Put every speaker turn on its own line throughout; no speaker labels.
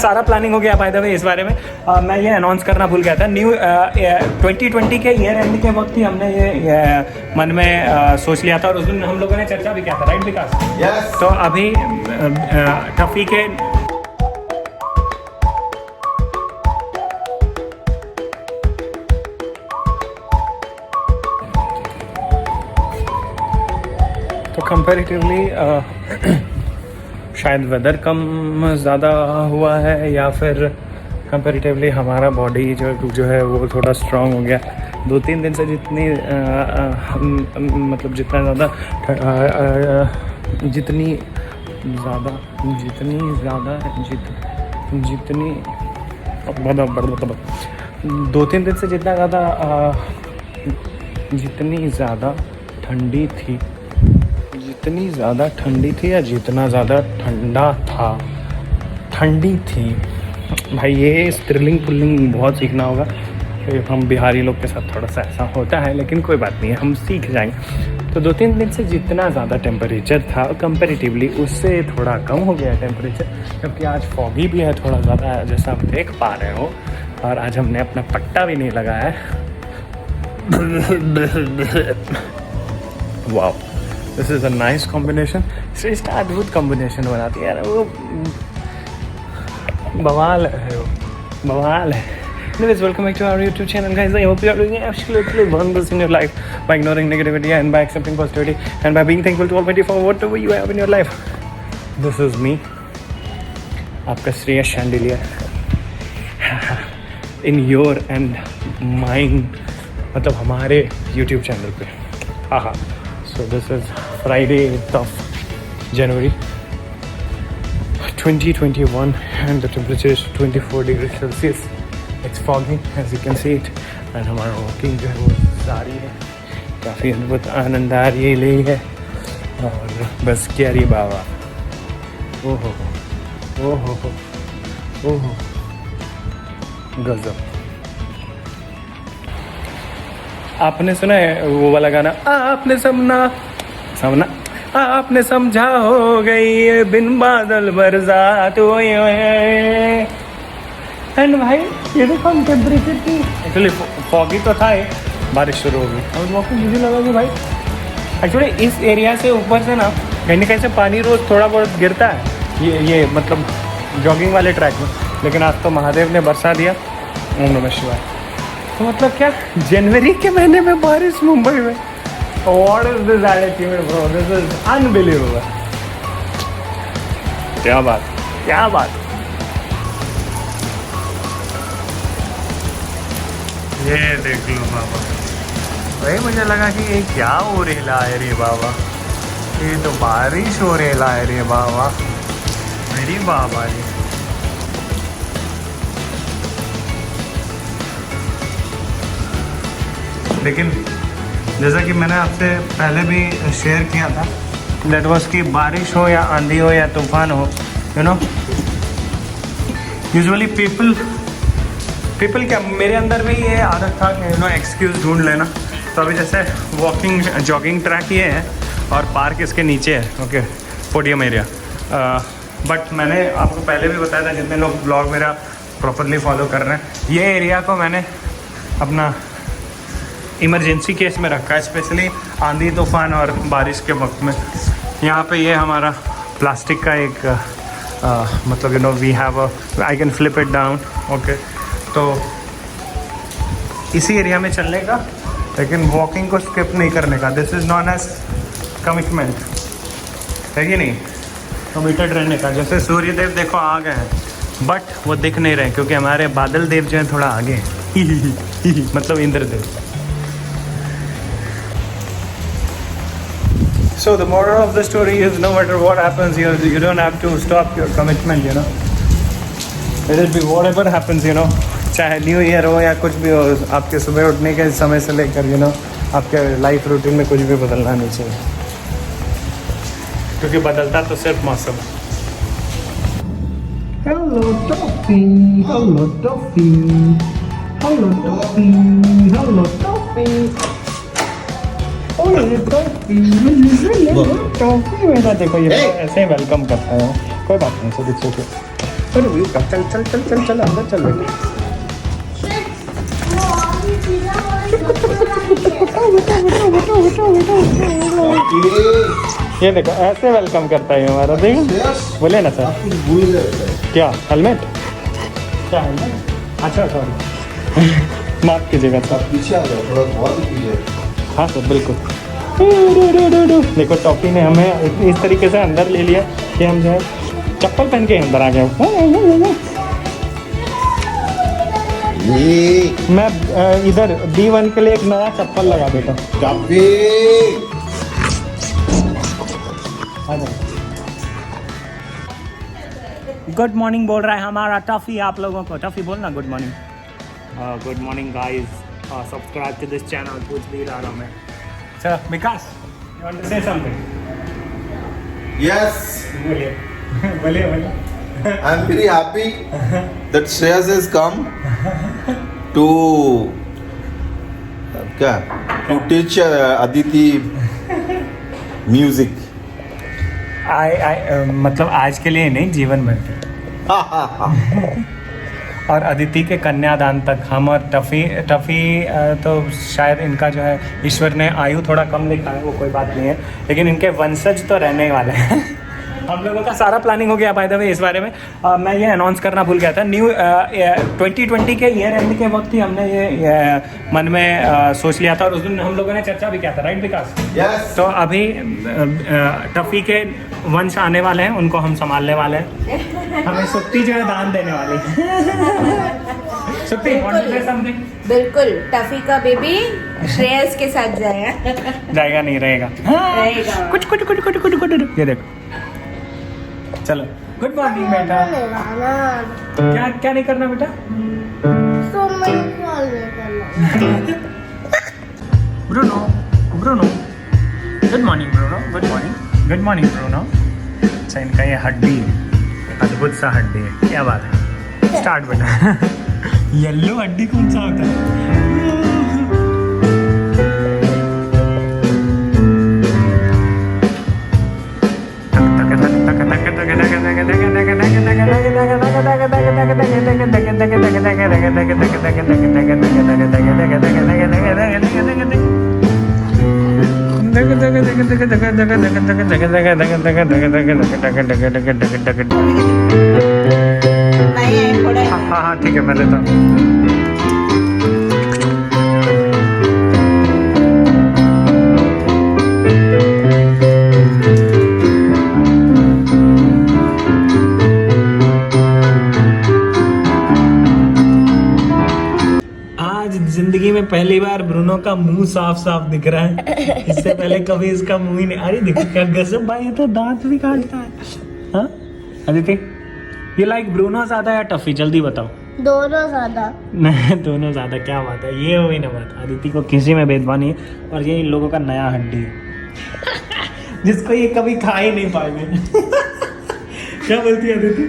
सारा प्लानिंग हो गया बाय द वे इस बारे में। मैं ये अनाउंस करना भूल गया था। न्यू 2020 के ईयर एंड के वक्त ही हमने ये मन में सोच लिया था और उस दिन हम लोगों ने चर्चा भी किया था, राइट विकास?
Yes.
तो अभी टफी के तो कंपैरेटिवली शायद वेदर कम ज़्यादा हुआ है या फिर कंपैरेटिवली हमारा बॉडी जो है वो थोड़ा स्ट्रांग हो गया। 2-3 दिन से जितनी मतलब जितनी ज़्यादा ठंडी थी या जितना ज़्यादा ठंडी थी भाई, ये स्त्रीलिंग पुल्लिंग बहुत सीखना होगा। हम बिहारी लोग के साथ थोड़ा सा ऐसा होता है, लेकिन कोई बात नहीं है, हम सीख जाएंगे। तो 2-3 दिन से जितना ज़्यादा टेम्परेचर था कंपैरेटिवली उससे थोड़ा कम हो गया टेम्परेचर, क्योंकि आज फॉगी भी है थोड़ा ज़्यादा, जैसा आप देख पा रहे हो। और आज हमने अपना पट्टा भी नहीं लगाया है। Wow, this is a nice combination. श्रेष्ठ अद्भुत कॉम्बिनेशन बनाती है यार, वो बवाल है, वो बवाल है। Anyways, welcome back to our YouTube channel, guys. I hope you are doing absolutely wonders in your life by ignoring negativity and by accepting positivity and by being thankful to Almighty for whatever you have in your life. This is me, आपका Shreyas Shandilya, in your and mine, मतलब हमारे YouTube channel पे। हाँ। So this is Friday, 8th of January 2021 and the temperature is 24 degrees Celsius. It's foggy as you can see it and हमारा walking जो है वो जारी है। काफ़ी अद्भुत आनंद आ रही है और बस क्या री बाबा, ओहो ओहो ओहो गजब। आपने सुना है वो वाला गाना, आपने समझा हो गई बिन बादल बरसात एंड भाई ये तो कम टेम्परेचर थी। एक्चुअली फॉगी तो था ही, बारिश शुरू हो गई और वॉकिंग मुझे लगा कि भाई एक्चुअली इस एरिया से ऊपर से ना कहीं से पानी रोज़ थोड़ा बहुत गिरता है ये मतलब जॉगिंग वाले ट्रैक में, लेकिन आज तो महादेव ने बरसा दिया। ओम नमः शिवाय। तो मतलब क्या जनवरी के महीने में बारिश मुंबई में, what is this attitude bro, this is unbelievable. क्या बात। ये देख लो बाबा, भाई मुझे लगा कि ये क्या हो रहा है रे बाबा, ये तो बारिश हो रहा है रे बाबा, मेरी बाबा जी। लेकिन जैसा कि मैंने आपसे पहले भी शेयर किया था, दैट वाज कि बारिश हो या आंधी हो या तूफान हो, यू नो यूजुअली पीपल क्या, मेरे अंदर भी ये आदत था कि यू नो एक्सक्यूज़ ढूंढ लेना। तो अभी जैसे जॉगिंग ट्रैक ये है और पार्क इसके नीचे है, ओके, पोडियम एरिया। बट मैंने आपको पहले भी बताया था, जितने लोग ब्लॉग मेरा प्रॉपरली फॉलो कर रहे हैं, ये एरिया को मैंने अपना इमरजेंसी केस में रखा है, स्पेशली आंधी तूफान और बारिश के वक्त में। यहाँ पे ये हमारा प्लास्टिक का एक मतलब you know we have I can flip it down, okay. तो इसी एरिया में चलने का, लेकिन वॉकिंग को स्किप नहीं करने का। This is known as commitment, है कि नहीं, कमिटेड रहने का। जैसे सूर्यदेव देखो आ गए हैं, बट वो दिख नहीं रहे क्योंकि हमारे बादल देव जो हैं थोड़ा आगे हैं मतलब Indradev. So the moral of the story is, no matter what happens, you don't have to stop your commitment, you know. Let it be whatever happens, you know. चाहे न्यू ईयर हो या कुछ भी हो, आपके सुबह उठने के समय से लेकर यू नो आपके लाइफ रूटीन में कुछ भी बदलना नहीं चाहिए, क्योंकि बदलता तो सिर्फ मौसम। Hello toffee, hello toffee, hello toffee, hello toffee. Toffee मेरा देखो, ये ऐसे वेलकम करता है, कोई बात नहीं, सो दिट्स ओके। अरे विका चल चल चल चल चल अंदर चल बेटा। ये देखो ऐसे वेलकम करता है हमारा, देखो बोले ना सर। क्या हेलमेट? क्या हेलमेट? अच्छा सॉरी माफ कीजिएगा सर।
पीछे आ जाओ, थोड़ा बहुत ही पीछे।
हाँ सर बिल्कुल। देखो टॉफी ने हमें इस तरीके से अंदर ले लिया कि हम जो है चप्पल पहन के अंदर आ गए। मैं इधर D1 के लिए एक नया चप्पल लगा देता हूँ। गुड मॉर्निंग बोल रहा है हमारा टॉफी आप लोगों को। टॉफी बोलना good morning. Good morning guys, subscribe to this channel. कुछ भी रहा हूँ मैं। चलो विकास, you want to say something?
Yes,
बोलिए बोलिए बोलिए।
I'm very happy that Shreyas has come to क्या to teach Aditi music.
मतलब आज के लिए नहीं, जीवन भर के। और अदिति के कन्यादान तक हम और टफ़ी तो शायद इनका जो है ईश्वर ने आयु थोड़ा कम लिखा है, वो कोई बात नहीं है, लेकिन इनके वंशज तो रहने वाले हैं। हम लोगों का सारा प्लानिंग हो गया बाय द वे। इस बारे में मैं ये अनाउंस करना भूल गया था। 2020 के ईयर एंड के वक्त ही हमने ये मन में सोच लिया था और उस दिन हम लोगों ने चर्चा भी किया था, राइट विकास?
Yes.
तो अभी टफ़ी के वंश आने वाले हैं, उनको हम संभालने वाले हैं। हमें सुक्ति जो है दान देने वाली है। सुक्ति समथिंग।
बिल्कुल, टफी का बेबी श्रेयस के साथ जाएगा।
जाएगा नहीं रहेगा।
रहेगा।
कुछ कुछ कुछ कुछ कुछ कुछ ये देखो। चलो गुड मॉर्निंग बेटा। क्या क्या नहीं करना बेटा? Bruno Bruno good morning Bruno. Good morning good morning Bruno. अच्छा इनका ये हड्डी अद्भुत सा हड्डी है, क्या बात है। स्टार्ट बेटा। येलो हड्डी कौन सा होता है? हाँ ठीक है मैं लेता हूँ। जिंदगी में पहली बार ब्रूनो का मुंह साफ साफ दिख रहा है। इससे पहले कभी इसका मुंह ही नहीं। अरे देखो क्या गजब भाई, ये तो दांत भी काटता है। हाँ अदिति, ये लाइक ब्रूनो ज्यादा या टफी? जल्दी बताओ।
दोनों ज्यादा।
नहीं दोनों ज्यादा, क्या बात है, ये हुई ना बात। अदिति को किसी में भेदभाव नहीं है और ये इन लोगों का नया हड्डी है जिसको ये कभी खा ही नहीं पाएंगे। क्या बोलती है अदिति?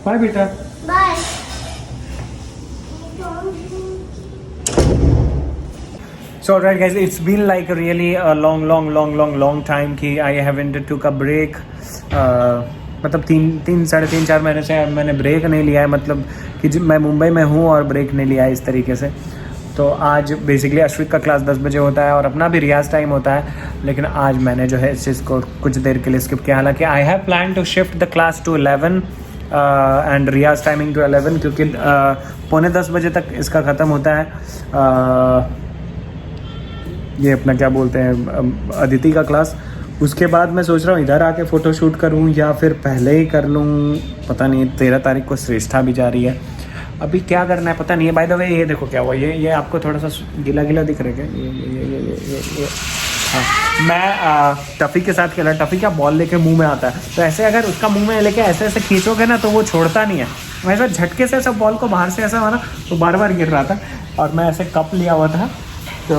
बाय बेटा।
Bye.
So alright guys, it's been like really a long time कि I haven't took a break. मतलब 3-4 महीने से मैंने ब्रेक नहीं लिया है, मतलब कि मैं मुंबई में हूँ और ब्रेक नहीं लिया है इस तरीके से। तो आज बेसिकली अश्विक का क्लास 10 बजे होता है और अपना भी रियाज टाइम होता है, लेकिन आज मैंने जो है इस चीज़ को कुछ देर के लिए स्किप किया। हालांकि I have plan to shift the class to 11 and riyaz timing to 11 क्योंकि 9:45 बजे तक इसका ख़त्म होता है। ये अपना क्या बोलते हैं अदिति का क्लास। उसके बाद मैं सोच रहा हूँ इधर आके फ़ोटो शूट करूँ या फिर पहले ही कर लूँ, पता नहीं। 13 तारीख को श्रेष्ठा भी जा रही है, अभी क्या करना है पता नहीं है। बाय द वे ये देखो क्या हुआ, ये आपको थोड़ा सा गीला गीला दिख रहा है क्या? ये हाँ, मैं टफ़ी के साथ खेला। टफ़ी क्या बॉल लेके मुंह में आता है, तो ऐसे अगर उसका मुंह में लेके ऐसे ऐसे खींचोगे ना तो वो छोड़ता नहीं है। वैसा झटके से ऐसा बॉल को बाहर से ऐसा मारा तो बार बार गिर रहा था। और मैं ऐसे कप लिया हुआ था, तो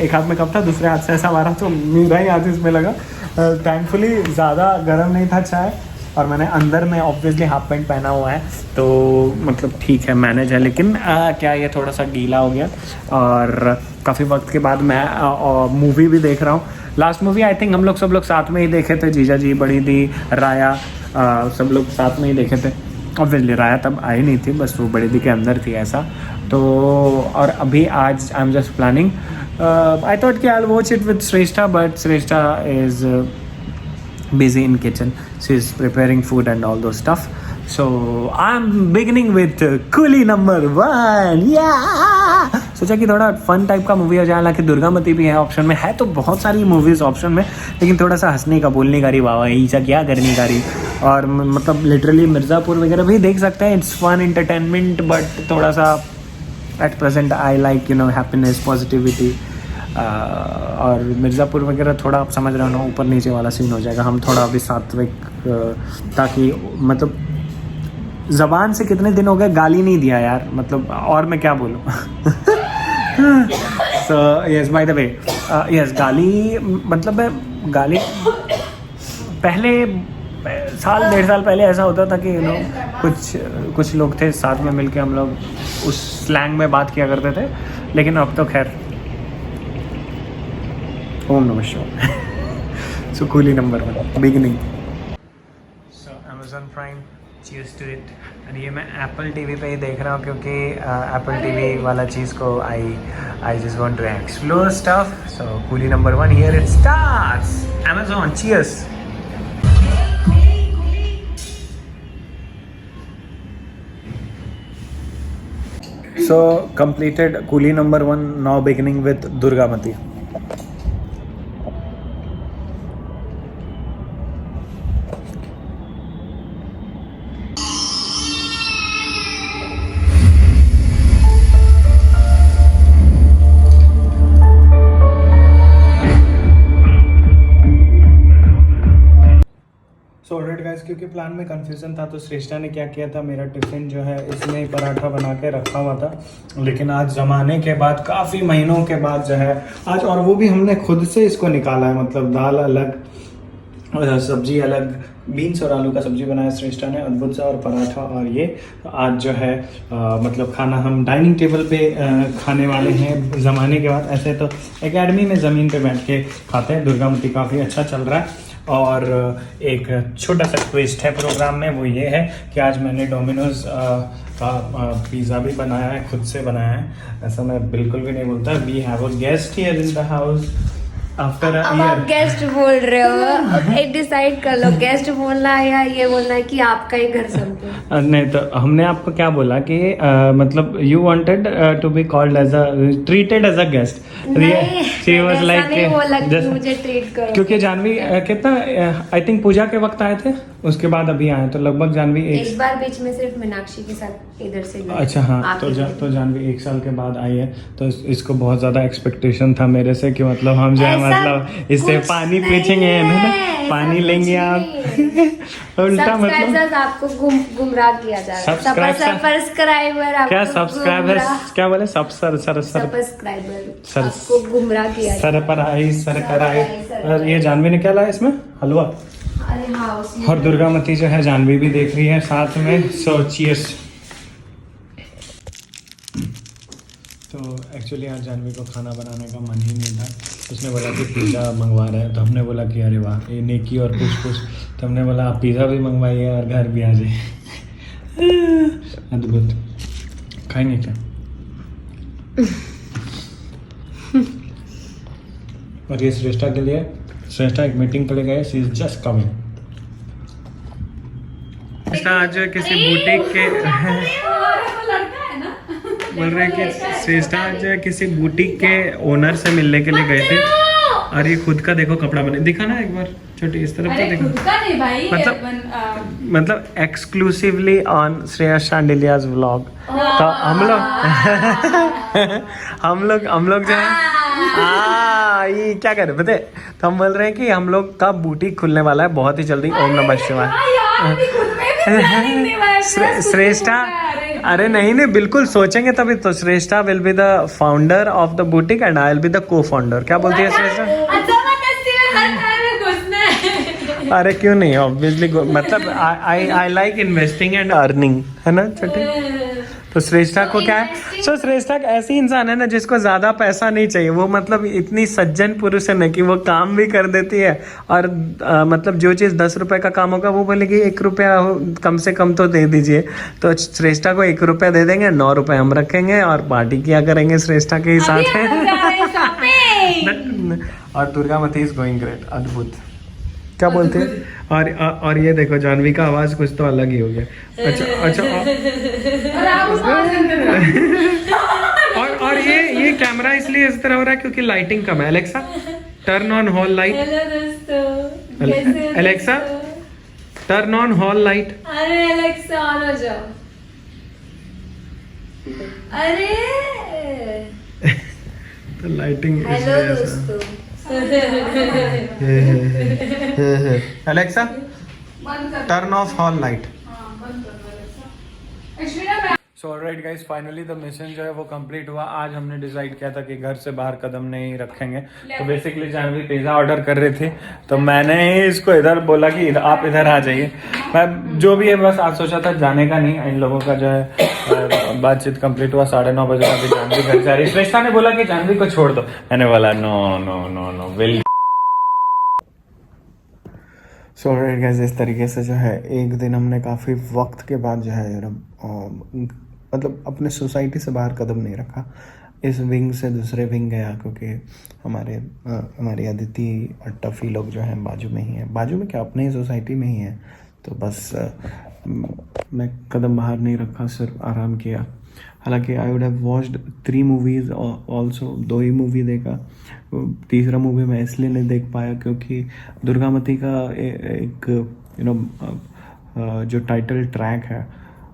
एक हाथ में कप था, दूसरे हाथ से ऐसा मारा तो मेरा ही हाथ इसमें लगा। थैंकफुली ज़्यादा गर्म नहीं था चाय, और मैंने अंदर में ऑब्वियसली हाफ पैंट पहना हुआ है तो मतलब ठीक है, मैनेज है। लेकिन क्या ये थोड़ा सा गीला हो गया। और काफ़ी वक्त के बाद मैं मूवी भी देख रहा हूँ, लास्ट मूवी आई थिंक हम लोग सब लोग साथ में ही देखे थे, जीजा जी, बड़ी दी, राया, सब लोग साथ में ही देखे थे। ऑब्वियसली राया तब आई नहीं थी, बस वो बड़ी दी के अंदर थी ऐसा। तो और अभी आज I am just planning, I thought कि I will watch it with Shreshtha, but Shreshtha is busy in kitchen. She's preparing food and all those stuff. So I'm beginning with Coolie number 1. Yeah! सोचा कि थोड़ा फन टाइप का movie हो जाए, हालांकि दुर्गामती भी है ऑप्शन में, है तो बहुत सारी मूवीज ऑप्शन में, लेकिन थोड़ा सा हंसने का, बोलने का रही, वाह ऐसा क्या करने का रही, और मतलब लिटरली मिर्ज़ापुर वगैरह भी देख सकते हैं। इट्स फन एंटरटेनमेंट, बट थोड़ा सा at present I like you know happiness, positivity. और मिर्ज़ापुर वगैरह थोड़ा आप समझ रहे हो ना, ऊपर नीचे वाला सीन हो जाएगा। हम थोड़ा अभी सात्विक, ताकि मतलब ज़बान से कितने दिन हो गए गाली नहीं दिया यार, मतलब और मैं क्या बोलूँ। So yes, by the way, yes, गाली मतलब गाली पहले साल 1.5 साल पहले ऐसा होता था कि यू नो कुछ लोग थे साथ में मिलके हम लोग उस स्लैंग में बात किया करते थे, लेकिन अब तो खैर ओम नमः शिवाय। सो coolie number 1 beginning. So Amazon Prime, cheers to it। और ये मैं Apple TV पे ही देख रहा हूँ, क्योंकि Apple TV वाला चीज़ को I just want to explore stuff। So Coolie number 1, here it starts। Amazon, cheers। So completed Coolie number 1, now beginning with Durgamati. So alright guys, क्योंकि प्लान में कन्फ्यूज़न था तो श्रेष्ठा ने क्या किया था, मेरा टिफ़िन जो है इसमें ही पराठा बना के रखा हुआ था। लेकिन आज ज़माने के बाद, काफ़ी महीनों के बाद जो है आज, और वो भी हमने खुद से इसको निकाला है, मतलब दाल अलग, सब्जी अलग, बीन्स और आलू का सब्जी बनाया श्रेष्ठा ने, अद्भुत सा, और पराठा, और ये आज जो है मतलब खाना हम डाइनिंग टेबल पे खाने वाले हैं ज़माने के बाद। ऐसे तो एकेडमी में ज़मीन पे बैठ के खाते हैं। दुर्गामती काफ़ी अच्छा चल रहा है, और एक छोटा सा ट्विस्ट है प्रोग्राम में, वो ये है कि आज मैंने डोमिनोज़ का पिज़्ज़ा भी बनाया है, खुद से बनाया है। ऐसा मैं बिल्कुल भी नहीं बोलता। We have a guest here in the house after a
अब आप गेस्ट बोल रहे हो, एक डिसाइड कर लो, गेस्ट बोलना है या ये बोलना है कि आपका ही घर समझो।
नहीं तो हमने आपको क्या बोला कि मतलब you wanted to be called as a, treated as a guest. She was like
मुझे ट्रीट करो,
क्योंकि जानवी कितना आई थिंक पूजा के वक्त आए थे, उसके बाद अभी आए, तो लगभग जानवी
एक बार बीच में सिर्फ मीनाक्षी के साथ इधर से गई।
अच्छा हाँ, तो जानवी 1 साल के बाद आई है, तो इसको बहुत ज्यादा एक्सपेक्टेशन था मेरे से कि मतलब हम जो है मतलब इससे पानी पीछेंगे ना, पानी लेंगे आप। उल्टा मतलब
आपको गुमराह किया जा रहा है। सब्सक्राइबर
क्या सब्सक्राइबर क्या बोले, सब्सक्राइबर
आपको गुमराह किया
सर पर आई, सर कर आई। और ये जानवी ने क्या लाया इसमें, हलवा।
अरे हाँ,
और दुर्गामती जो है जानवी भी देख रही है साथ में। सो चीयर्स। तो एक्चुअली आज जानवी को खाना बनाने का मन ही नहीं था। उसने बोला कि पिज़्ज़ा मंगवा रहा है, तो हमने बोला कि अरे वाह, ये नेकी और कुछ। तो हमने बोला आप पिज़्ज़ा भी मंगवाइए और घर भी आ जाइए। अद्भुत। खाएंगे क्या? और ये श्रेष्ठा के लिए, श्रेष्ठा एक मीटिंग के लिए गए, शी इज जस्ट कमिंग। श्रेष्ठा आज किसी बुटीक के बोल रहे हैं कि श्रेष्ठा आज किसी बुटीक के ओनर से मिलने के लिए गए थे, और ये खुद का देखो कपड़ा बने, दिखा ना एक बार छोटी इस तरफ से देखो, मतलब एक्सक्लूसिवली ऑन श्रेयस शांडिलियाज व्लॉग। तो हम लोग जो है ये क्या कर रहे पता, तो हम बोल रहे हैं कि हम लोग का बुटीक खुलने वाला है बहुत ही जल्दी। ओम नमः शिवाय। श्रेष्ठा, अरे नहीं बिल्कुल सोचेंगे तभी तो। Shreshtha will be the founder of the boutique and I will be the co founder. क्या बोलती है श्रेष्ठा? अरे क्यों नहीं, ऑब्वियसली मतलब I like investing and earning, है ना छोटे। तो श्रेष्ठा को क्या है, सो श्रेष्ठा ऐसी इंसान है ना जिसको ज़्यादा पैसा नहीं चाहिए। वो मतलब इतनी सज्जन पुरुष है ना कि वो काम भी कर देती है और मतलब जो चीज़ 10 रुपए का काम होगा वो बोलेगी 1 रुपया कम से कम तो दे दीजिए। तो श्रेष्ठा को 1 रुपया दे देंगे, 9 रुपए हम रखेंगे और पार्टी किया करेंगे श्रेष्ठा के हिसाब से। और दुर्गामती इज गोइंग ग्रेट, अद्भुत। क्या बोलते हैं? और ये देखो जानवी का आवाज कुछ तो अलग ही हो गया। अच्छा और ये कैमरा इसलिए इस तरह हो रहा है क्योंकि लाइटिंग कम है। Alexa turn on hall light. Alexa turn on hall light.
अरे एलेक्सा ऑन हो जाओ। अरे
तो लाइटिंग
हेलो दोस्तों।
Alexa turn off hall light. So alright guys, finally the mission जो है वो कंप्लीट हुआ। आज हमने डिसाइड किया था कि घर से बाहर कदम नहीं रखेंगे। तो बेसिकली जानवी पिज़्ज़ा ऑर्डर कर रहे थे तो मैंने इसको इधर बोला कि आप इधर आ जाइए। मैं जो भी है बस आज सोचा था जाने का नहीं। इन लोगों का जो है बातचीत कंप्लीट हुआ, 9:30 बजे अभी जानवी घर से आ रही। श्रेष्ठा ने बोला कि जानवी को छोड़ दो, मैंने बोला no no no no will. So alright guys, इस तरीके से जो है एक दिन हमने काफ़ी वक्त के बाद जो है मतलब अपने सोसाइटी से बाहर कदम नहीं रखा। इस विंग से दूसरे विंग गया क्योंकि हमारी अदिति और टफ़ी लोग जो हैं बाजू में ही हैं। बाजू में क्या, अपने ही सोसाइटी में ही हैं। तो बस मैं कदम बाहर नहीं रखा, सिर्फ आराम किया। हालांकि I would have watched 3 movies also, 2 he movie देखा। तीसरा मूवी मैं इसलिए नहीं देख पाया क्योंकि दुर्गामती का एक जो टाइटल ट्रैक है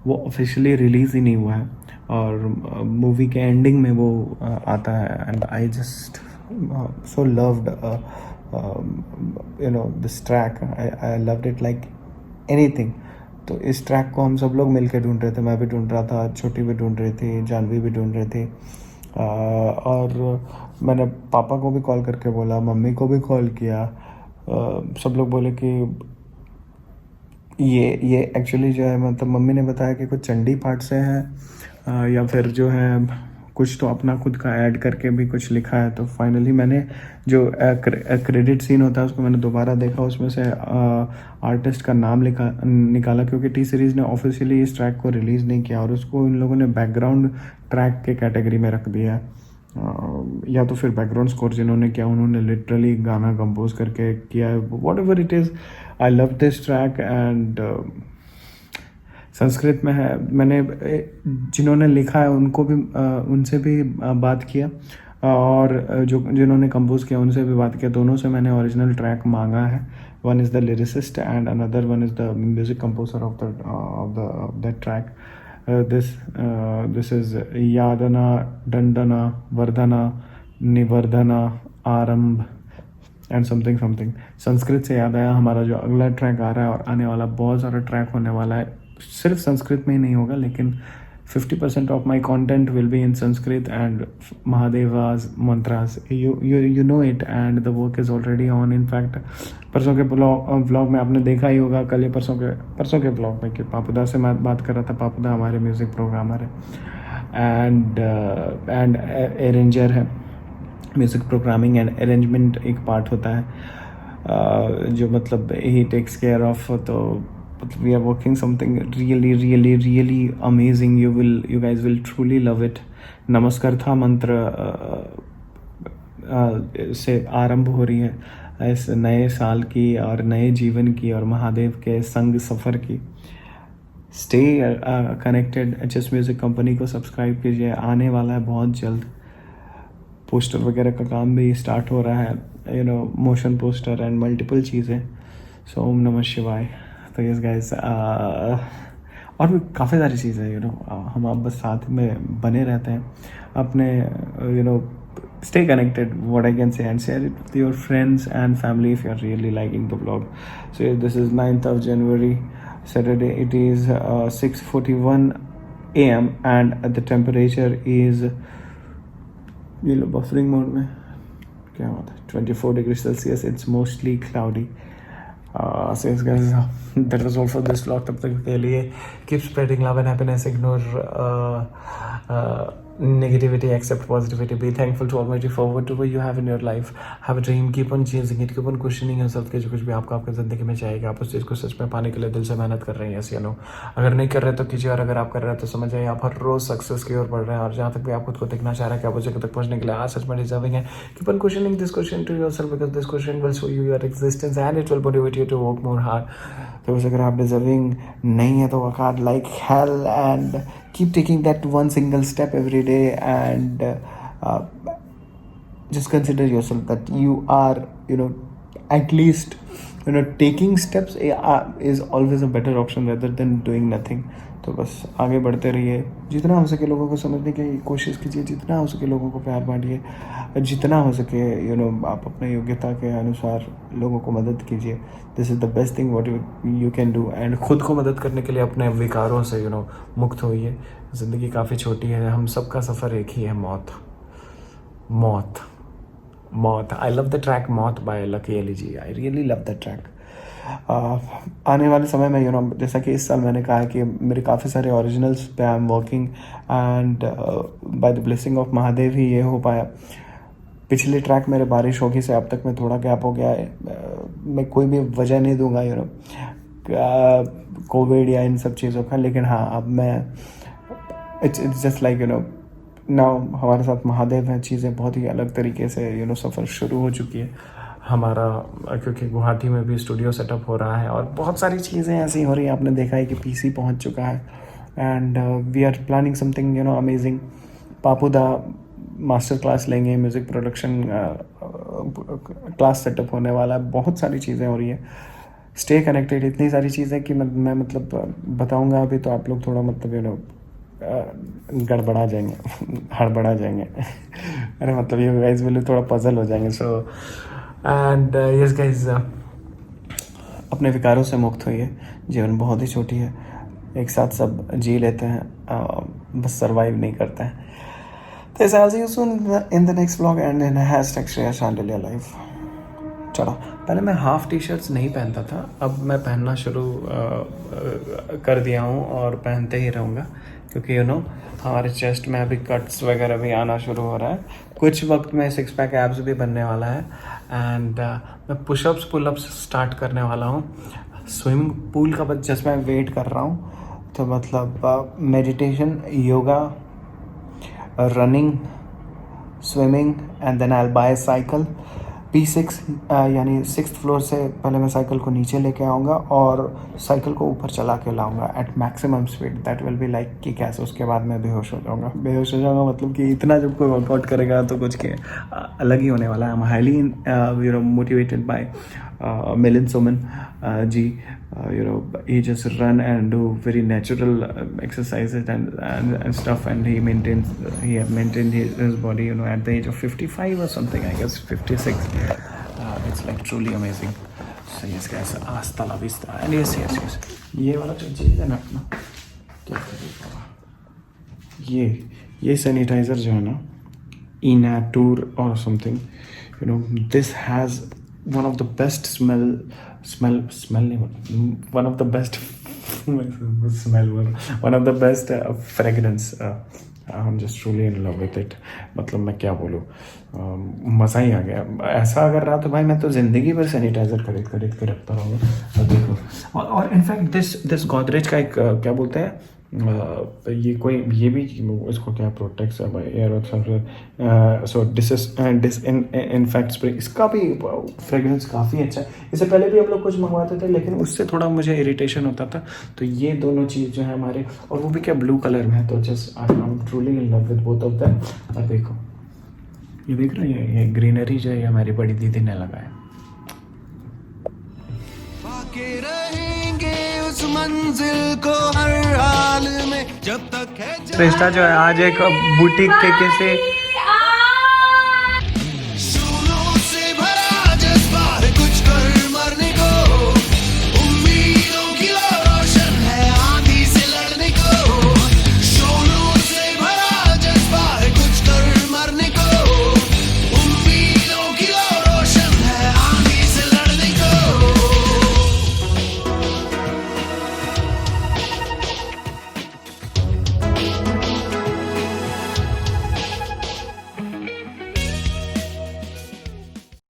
वो ऑफिशियली रिलीज़ ही नहीं हुआ है और मूवी के एंडिंग में वो आता है। And I just so loved this track. I loved it like anything. तो इस ट्रैक को हम सब लोग मिलकर ढूंढ रहे थे। मैं भी ढूंढ रहा था, छोटी भी ढूंढ रही थी, जानवी भी ढूंढ रही थी। और मैंने पापा को भी कॉल करके बोला, मम्मी को भी कॉल किया। सब लोग बोले कि ये एक्चुअली जो है मतलब मम्मी ने बताया कि कुछ चंडी पाठ से है या फिर जो है कुछ तो अपना खुद का ऐड करके भी कुछ लिखा है। तो फाइनली मैंने जो क्रेडिट सीन होता है उसको मैंने दोबारा देखा, उसमें से आर्टिस्ट का नाम निकाला क्योंकि टी सीरीज़ ने ऑफिशियली इस ट्रैक को रिलीज़ नहीं किया और उसको इन लोगों ने बैकग्राउंड ट्रैक के कैटेगरी में रख दिया है। या तो फिर बैकग्राउंड स्कोर जिन्होंने किया उन्होंने लिटरली गाना कंपोज करके किया है। What ever it is, I love this track. And Sanskrit में है। मैंने जिन्होंने लिखा है उनको भी उनसे भी बात किया और जिन्होंने कंपोज किया उनसे भी बात किया। दोनों से मैंने ओरिजिनल ट्रैक मांगा है। One is the lyricist and another one is the music composer of the track. This is यादना दंडना वर्धना निवर्धना आरंभ एंड समथिंग समथिंग। संस्कृत से याद आया, हमारा जो अगला ट्रैक आ रहा है और आने वाला बहुत सारा ट्रैक होने वाला है, सिर्फ संस्कृत में ही नहीं होगा लेकिन 50% of my content will be in Sanskrit and Mahadeva's mantras, you know it and the work is already on. In fact परसों के व्लॉग में आपने देखा ही होगा, कल या परसों के व्लॉग में कि पापुदा से मैं बात कर रहा था। पापुदा हमारे म्यूज़िक प्रोग्रामर है एंड अरेंजर है। म्यूज़िक प्रोग्रामिंग एंड अरेंजमेंट एक पार्ट होता है जो मतलब ही टेक्स केयर ऑफ। तो we are working something really amazing. You guys will truly love it. नमस्कार था मंत्र से आरंभ हो रही है इस नए साल की और नए जीवन की और महादेव के संग सफ़र की। Stay connected. HS music company को सब्सक्राइब कीजिए, आने वाला है बहुत जल्द। पोस्टर वगैरह का काम भी स्टार्ट हो रहा है, मोशन पोस्टर एंड मल्टीपल चीज़ें। सो ओम नमः शिवाय। तो यस गाइस, और भी काफ़ी सारी चीज़ें हम आप बस साथ में बने रहते हैं अपने stay connected, what I can say, and share it with your friends and family if you are really liking the vlog. So this is 9th of January, Saturday. It is 6:41 AM and the temperature is buffering mode में क्या बात है 24 degrees Celsius. It's mostly cloudy. So yes guys, that was all for this vlog. तब तक के लिए keep spreading love and happiness, ignore negativity, accept positivity, be thankful to Almighty for whatever you have in your life, have a dream, keep on chasing it, keep on questioning yourself कि जो कुछ भी आपको आपकी ज़िंदगी में चाहिएगा आप उस चीज़ को सच में पाने के लिए दिल से मेहनत कर रहे हैं, yes या no. अगर नहीं कर रहे तो कीजिए, और अगर आप कर रहे हैं तो समझ जाइए आप हर रोज़ सक्सेस की ओर बढ़ रहे हैं, और जहाँ तक भी आप खुद को देखना चाह रहे हैं कि आप उस जगह तक पहुँचने के लिए आज सच में डिजर्विंग है. Keep on questioning this question to yourself because this question will show you your existence and it will motivate you to work more hard. तो अगर आप डिजर्विंग नहीं है तो work hard like hell and keep taking that one single step every day, and just consider yourself that you are, at least, taking steps is always a better option rather than doing nothing. तो बस आगे बढ़ते रहिए, जितना हो सके लोगों को समझने की कोशिश कीजिए, जितना हो सके लोगों को प्यार बांटिए, जितना हो सके आप अपने योग्यता के अनुसार लोगों को मदद कीजिए. This is the best thing what you can do. And खुद को मदद करने के लिए अपने विकारों से मुक्त होइए. ज़िंदगी काफ़ी छोटी है, हम सबका सफ़र एक ही है, मौत. I love the track Maut by Lucky Ali ji. I really love the track. आने वाले समय में जैसा कि इस साल मैंने कहा है कि मेरे काफ़ी सारे ओरिजिनल्स पे I am working, and by the blessing of Mahadev ही ये हो पाया. पिछले ट्रैक मेरे बारिश होगी से अब तक में थोड़ा गैप हो गया है. मैं कोई भी वजह नहीं दूंगा कोविड या इन सब चीज़ों का, लेकिन हाँ अब मैं इट्स जस्ट लाइक नाउ हमारे साथ महादेव हैं. चीज़ें बहुत ही अलग तरीके से सफ़र शुरू हो चुकी है हमारा, क्योंकि गुवाहाटी में भी स्टूडियो सेटअप हो रहा है और बहुत सारी चीज़ें ऐसी हो रही हैं. आपने देखा है कि पीसी पहुंच चुका है, and we are planning something amazing. Papuda master class लेंगे, म्यूज़िक प्रोडक्शन क्लास सेटअप होने वाला है, बहुत सारी चीज़ें हो रही है. Stay connected. इतनी सारी चीज़ें कि मैं मतलब बताऊँगा अभी तो आप लोग थोड़ा मतलब गड़बड़ा जाएंगे हड़बड़ा जाएंगे अरे मतलब ये गाइस बोले थोड़ा पजल हो जाएंगे. सो एंड यस गाइस, अपने विकारों से मुक्त होइए. जीवन बहुत ही छोटी है, एक साथ सब जी लेते हैं, बस सरवाइव नहीं करते हैं. तो ऐसा आज soon in the next vlog and in #ShreyaShandilia Life. चलो, पहले मैं हाफ टी शर्ट्स नहीं पहनता था, अब मैं पहनना शुरू कर दिया हूँ और पहनते ही रहूँगा, क्योंकि हमारे चेस्ट में अभी कट्स वगैरह भी आना शुरू हो रहा है. कुछ वक्त में 6 पैक एब्स भी बनने वाला है, एंड मैं पुशअप्स पुलअप्स स्टार्ट करने वाला हूँ. स्विमिंग पूल का बस जस्ट मैं वेट कर रहा हूँ. तो मतलब meditation, yoga, running, swimming, and then I will buy cycle. P6 यानी 6th फ्लोर से पहले मैं साइकिल को नीचे लेके आऊँगा और साइकिल को ऊपर चला के लाऊंगा at maximum speed. That will be like कि कैसे उसके बाद मैं बेहोश हो जाऊँगा. मतलब कि इतना जब कोई वर्कआउट करेगा तो कुछ के अलग ही होने वाला है. I am highly motivated by Milind Soman ji. He just run and do very natural exercises and stuff, and he have maintained his body at the age of 55 or something, I guess 56. It's like truly amazing. So yes guys, hasta la vista. And yes ये वाला जो चीज़ है ना अपना क्या करेगा, ये sanitiser जो है ना, Inatur or something, this has one of the best one of the best fragrance. I'm just truly in love with it. मतलब मैं क्या बोलूँ, मज़ा ही आ गया. ऐसा अगर रहा तो भाई मैं तो ज़िंदगी भर सैनिटाइज़र खरीद के रखता रहूँगा. देखो, और इनफैक्ट दिस गोदरेज का एक क्या बोलते हैं, ये भी इसको क्या प्रोटेक्ट्स है भाई, एयर. सो इनफैक्ट स्प्रे, इसका भी फ्रेगरेंस काफ़ी अच्छा है. इससे पहले भी हम लोग कुछ मंगवाते थे लेकिन उससे थोड़ा मुझे इरिटेशन होता था. तो ये दोनों चीज़ जो है हमारे, और वो भी क्या ब्लू कलर में है, तो just I am truly in love with both of them. और देखो, ये देख रहे हो, ये ग्रीनरी जो है हमारी बड़ी दीदी ने लगाया. मंजिल को हर हाल में जब तक है. श्रेष्ठा जो है आज एक बुटीक के किसी